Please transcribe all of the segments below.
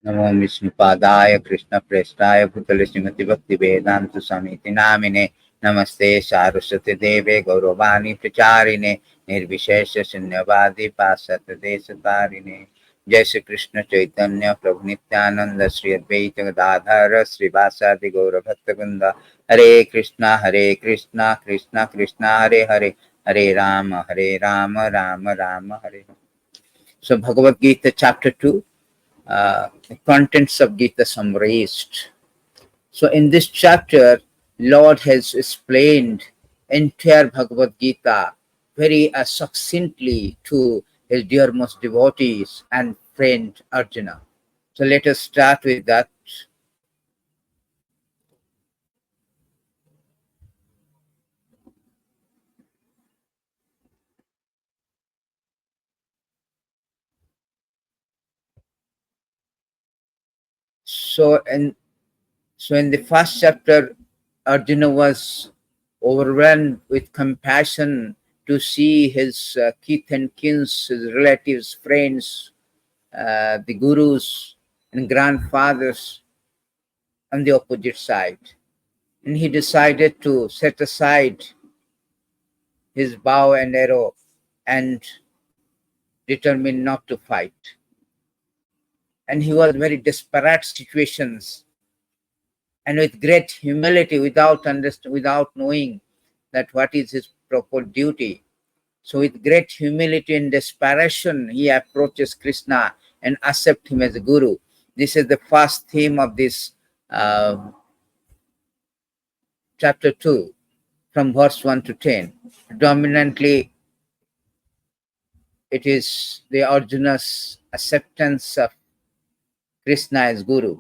नमो विष्णुपादाय कृष्णप्रेष्ठाय भूतले श्रीमति भक्तिवेदांत स्वामी नामिने नमस्ते सारस्वती देवे गौरवाणी प्रचारिणे निर्विशेष शून्यवादी पाश्चात्य देशतारिणे जय श्री कृष्ण चैतन्य प्रभु नित्यानंद श्री अद्वैत गदाधर श्रीवासादि गौर भक्तवृंद हरे कृष्णा कृष्णा कृष्णा हरे हरे हरे राम राम राम हरे. So Bhagavad Gita chapter 2, the contents of Gita summarized. So in this chapter, Lord has explained entire Bhagavad Gita very succinctly to his dearmost devotees and friend Arjuna. So let us start with that. So in the first chapter, Arjuna was overwhelmed with compassion to see his kith and kins, his relatives, friends, the gurus and grandfathers on the opposite side. And he decided to set aside his bow and arrow and determined not to fight. And he was very desperate situations, and with great humility, without knowing that what is his proper duty. So with great humility and desperation, he approaches Krishna and accepts him as a guru. This is the first theme of this chapter 2, from verse 1 to 10. Dominantly, it is the Arjuna's acceptance of Krishna as guru.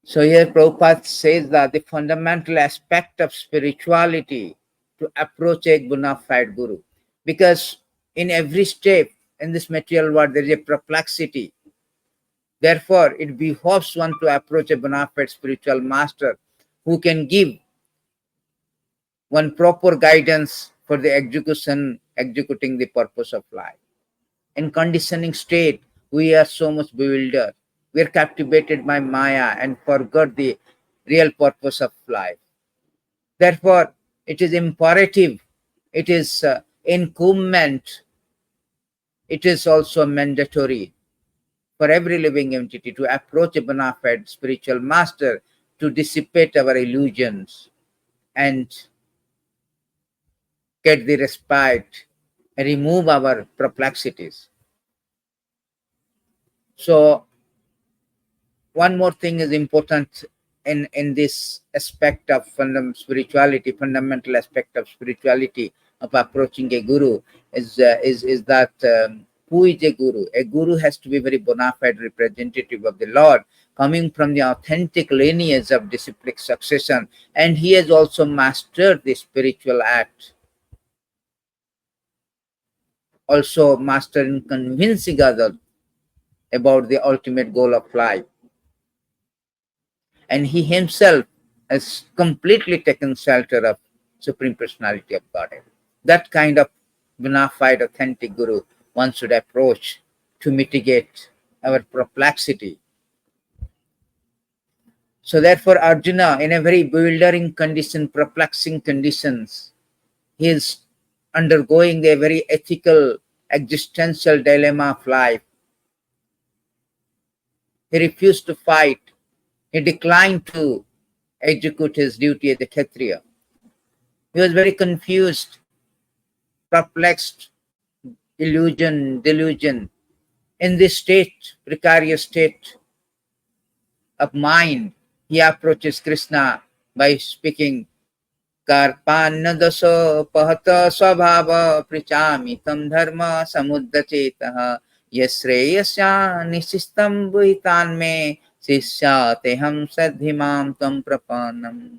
So here Prabhupada says that the fundamental aspect of spirituality to approach a bona fide guru. Because in every step in this material world, there is a perplexity. Therefore, it behoves one to approach a bona fide spiritual master who can give one proper guidance for the executing the purpose of life. In conditioning state, we are so much bewildered. We are captivated by Maya and forgot the real purpose of life. Therefore, it is imperative, it is incumbent, it is also mandatory for every living entity to approach a bona fide spiritual master to dissipate our illusions and get the respite and remove our perplexities. So one more thing is important in this aspect of spirituality, fundamental aspect of spirituality of approaching a guru is that who is a guru? A guru has to be very bona fide representative of the Lord, coming from the authentic lineage of disciplic succession, and he has also mastered the spiritual act, also mastered in convincing others about the ultimate goal of life. And he himself has completely taken shelter of Supreme Personality of Godhead. That kind of bona fide, authentic guru one should approach to mitigate our perplexity. So therefore, Arjuna, in a very bewildering condition, perplexing conditions, he is undergoing a very ethical, existential dilemma of life. He refused to fight. He declined to execute his duty as a Kshatriya. He was very confused, perplexed, delusion. In this state, precarious state of mind, he approaches Krishna by speaking, Karpanna daso pahata swabhava prichami tam dharma samuddacetaha yasreyasya nisistam buhitan me sisya teham sadhimam tam prapanam.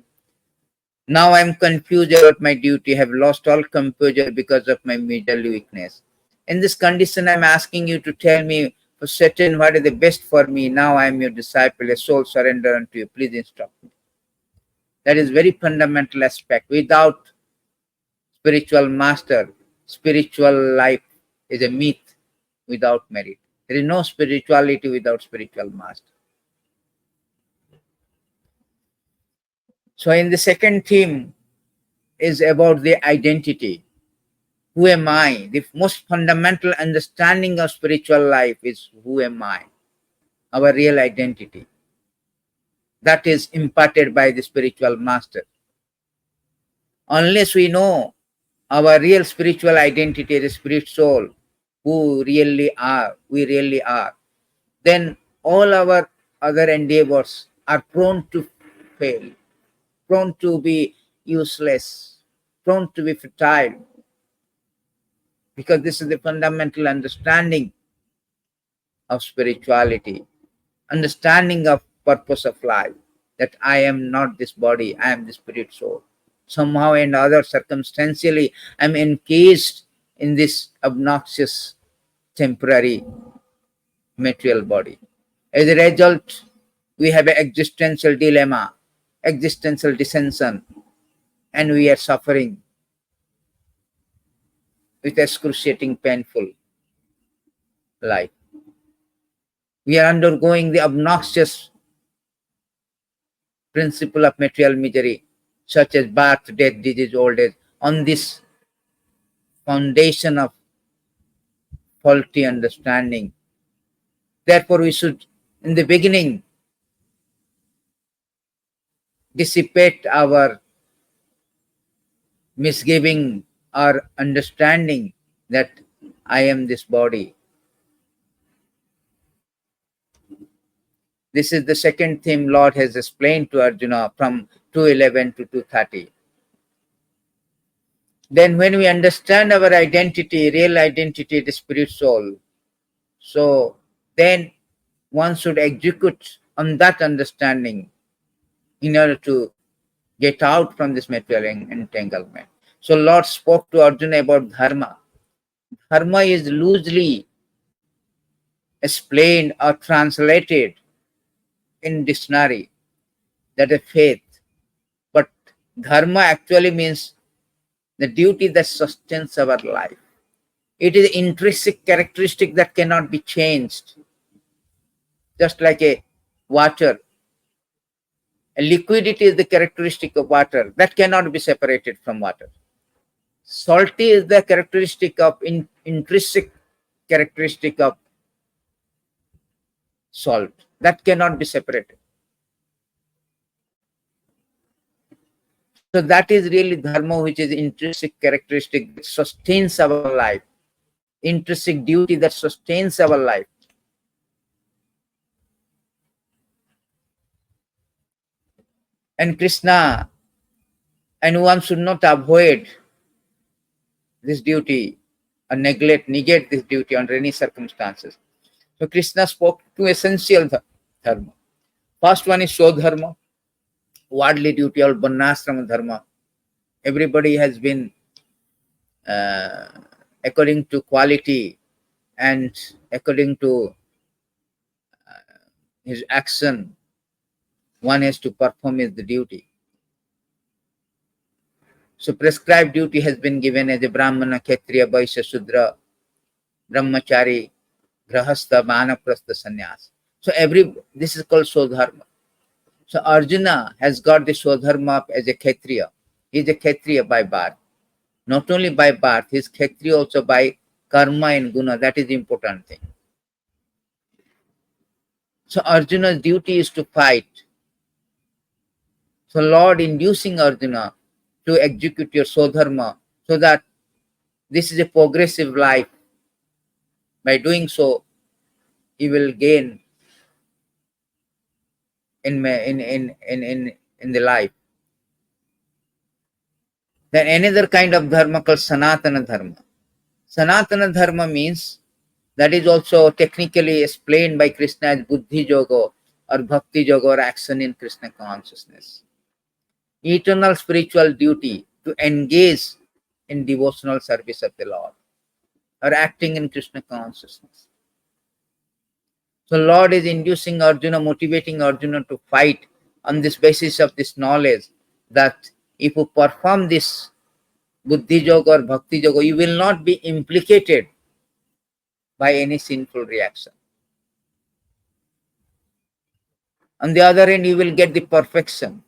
Now I am confused about my duty, have lost all composure because of my miserly weakness. In this condition, I am asking you to tell me for certain what is the best for me. Now I am your disciple, a soul surrender unto you. Please instruct me. That is very fundamental aspect. Without spiritual master, spiritual life is a myth without merit. There is no spirituality without spiritual master. So in the second theme is about the identity. Who am I? The most fundamental understanding of spiritual life is who am I? Our real identity. That is imparted by the spiritual master. Unless we know our real spiritual identity, the spirit soul, who we really are, then all our other endeavors are prone to fail, prone to be useless, prone to be futile, because this is the fundamental understanding of spirituality, understanding of purpose of life, that I am not this body, I am the spirit soul. Somehow and other, circumstantially, I am encased in this obnoxious temporary material body. As a result, we have an existential dilemma, existential dissension, and we are suffering with excruciating, painful life. We are undergoing the obnoxious principle of material misery, such as birth, death, disease, old age, on this foundation of faulty understanding. Therefore, we should, in the beginning, dissipate our misgiving, our understanding that I am this body. This is the second theme Lord has explained to Arjuna from 2:11 to 2:30. Then when we understand our identity, real identity, the spirit soul, so then one should execute on that understanding in order to get out from this material entanglement. So Lord spoke to Arjuna about dharma. Dharma is loosely explained or translated in dictionary, that is faith. But dharma actually means the duty that sustains our life. It is intrinsic characteristic that cannot be changed. Just like a water. A liquidity is the characteristic of water that cannot be separated from water. Salty is the characteristic of intrinsic characteristic of salt that cannot be separated. So that is really dharma, which is intrinsic characteristic that sustains our life, intrinsic duty that sustains our life. And Krishna, and one should not avoid this duty or negate this duty under any circumstances. So Krishna spoke two essential dharma. First one is Swadharma, worldly duty, or Varnashrama dharma. Everybody has been according to quality and according to his action, one has to perform his duty. So prescribed duty has been given as a Brahmana, Kshatriya, Vaishya, Shudra, Brahmachari, Grahastha, Vanaprastha, Sannyas. So this is called Swadharma. So Arjuna has got the Swadharma as a Kshatriya. He is a Kshatriya by birth. Not only by birth, he is Kshatriya also by karma and guna. That is the important thing. So Arjuna's duty is to fight. So Lord inducing Arjuna to execute your Swadharma, so that this is a progressive life. By doing so, he will gain in the life. Then another kind of dharma called Sanatana dharma. Sanatana dharma means, that is also technically explained by Krishna as Buddhi Yoga or Bhakti Yoga, or action in Krishna consciousness. Eternal spiritual duty to engage in devotional service of the Lord, or acting in Krishna consciousness. So Lord is inducing Arjuna, motivating Arjuna to fight on this basis of this knowledge, that if you perform this Buddhi Yoga or Bhakti Yoga, you will not be implicated by any sinful reaction. On the other end, you will get the perfection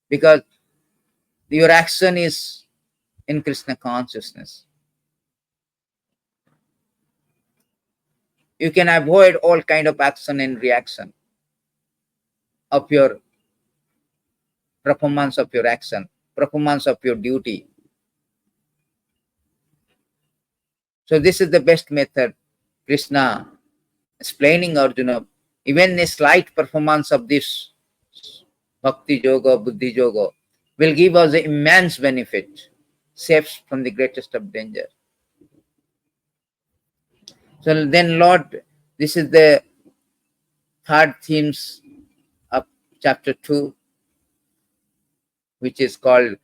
because your action is in Krishna consciousness. You can avoid all kind of action and reaction of your performance of your action, performance of your duty. So this is the best method. Krishna explaining Arjuna, even a slight performance of this bhakti yoga, buddhi yoga will give us immense benefit, saves from the greatest of danger. So then, Lord, this is the third themes of chapter 2, which is called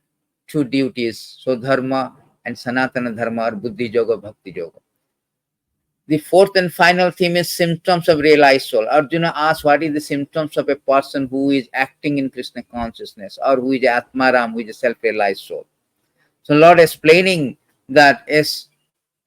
two duties, so dharma and sanatana dharma or buddhi yoga, bhakti yoga. The fourth and final theme is symptoms of realized soul. Arjuna asks, what is the symptoms of a person who is acting in Krishna consciousness or who is Atmaram, who is a self-realized soul? So Lord explaining that as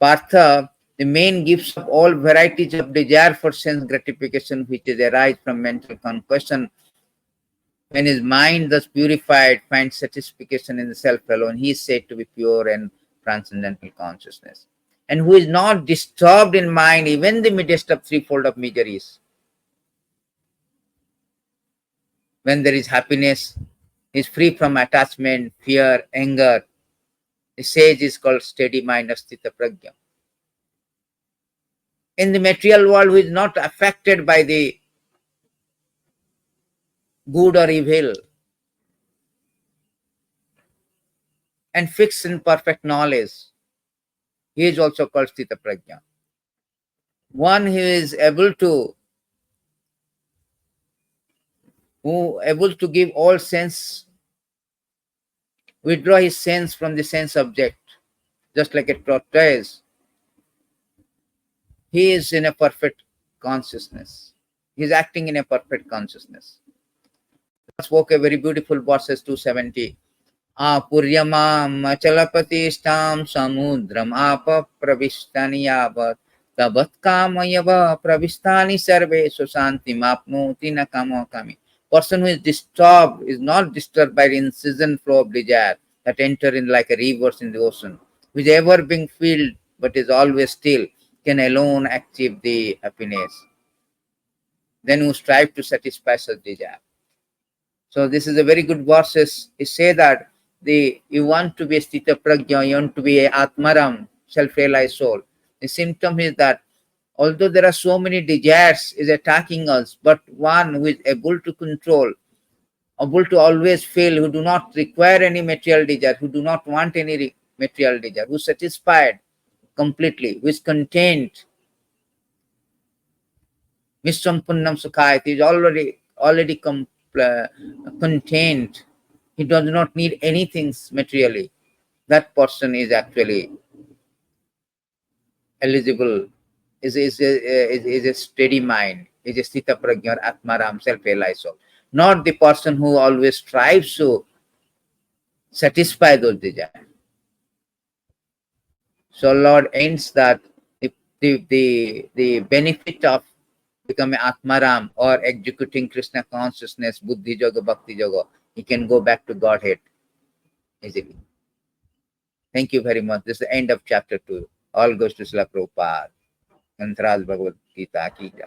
Partha, the main gives up all varieties of desire for sense gratification which is arise from mental conquest. When his mind thus purified finds satisfaction in the self alone, he is said to be pure and transcendental consciousness. And who is not disturbed in mind, even the midst of threefold of miseries. When there is happiness, he is free from attachment, fear, anger. The sage is called steady mind, astita pragya. In the material world, who is not affected by the good or evil, and fixed in perfect knowledge, he is also called Sthita Prajna. One who is able to give all sense, withdraw his sense from the sense object, just like a tortoise. He is in a perfect consciousness. He is acting in a perfect consciousness. I spoke a very beautiful verses 270. Apuryamam achalapatishtam samudram apa pravistani yavat tabat kamayava pravistani sarve susanti mapnoti nakamo kami. Person who is disturbed is not disturbed by the incessant flow of desire that enter in like a rivers in the ocean, which ever being filled but is always still, can alone achieve the happiness. Then who strive to satisfy such desire. So this is a very good verses. It say that you want to be a Sthita Prajna, you want to be a Atmaram, self-realized soul. The symptom is that although there are so many desires is attacking us, but one who is able to control, able to always feel, who do not require any material desire, who do not want any material desire, who is satisfied completely, who is content. Mishram Punnam Sukhayati is already contained. He does not need anything materially. That person is actually eligible, is a steady mind, is a Sthita Prajna or Atmaram, self-realized soul. Not the person who always strives to satisfy those desires. So Lord ends that the benefit of becoming Atmaram or executing Krishna consciousness, Buddhi Yoga, Bhakti Yoga, he can go back to Godhead easily. Thank you very much. This is the end of chapter 2. All goes to Srila Prabhupada. Grantaraj Bhagavad Gita Ki Jai.